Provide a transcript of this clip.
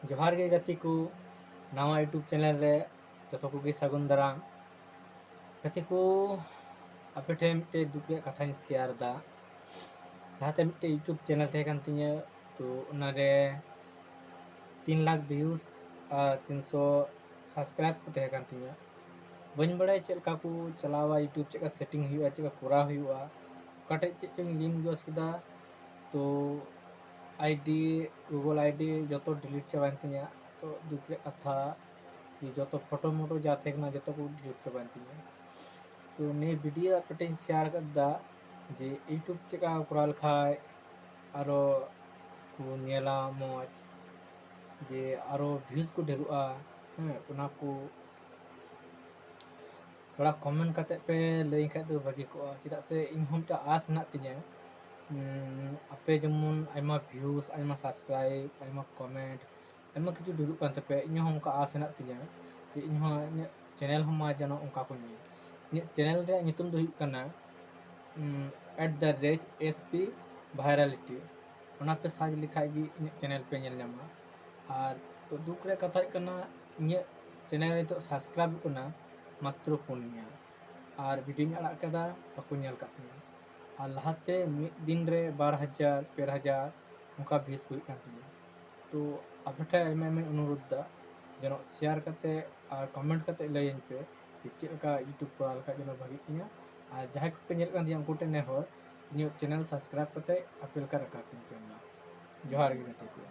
जोहार गे गति को नवा यूट्यूब चैनल रे जतो को गे सगुन दाराम गति को आपे ठे मिटे दुख रे कथा शेयर दा जहाते मिटे यूट्यूब चैनल थे कान तिया तो उनारे 3 लाख व्यूज 300 सब्सक्राइब को थे कान तिया बन बड़ाय चलका को चलावा यूट्यूब चेका सेटिंग हुआ चेका कोरा हुआ कटे चेक लिंक जोस किदा तो आईडी गूगल आईडी जो डिलीट चाबान तिया तो दुख रे कथा ये जो फोटो मोटो जाते ना जो को डिलीट चाबान तिया तो ने वीडियो आपटे शेयर करदा जे यूट्यूब चेका कोरा लखाय आरो को नेला मौज जे आरो व्यूज को ढेरुआ उना को थोड़ा कमेंट करते पे लई खाय तो भागी को चेदा से इन हमटा आस ना तिया आपे जमुन आयमा व्यूज आयमा सब्सक्राइब आयमा कमेंट आयमा किछु दुरुक कान तपे इन हम का आस ना तिया जे इन हम चैनल हम मा जनो उनका को इन चैनल रे नितुम दो हुई कना @SP virality उना पे साज लिखाय गी इन चैनल पे नेल न्यामा और तो दुख रे कथा कना इन चैनल रे तो सब्सक्राइब कना मात्र पुनिया और वीडियो अड़ा कदा बाको नेल कातिया और लहाते दिन रे 12,000 13,000 उनका व्यूज हुई कान तिया तो आपठे मैं अनुरोध दा जनो शेयर करते और कमेंट करते लयन पे चेक का यूट्यूब कोरा लका जनो भागी तिया और जहां को पे नेल कान तिया उनको टेने हो न्यू चैनल सब्सक्राइब करते अपील कर रखा पे जोहार गे गति को।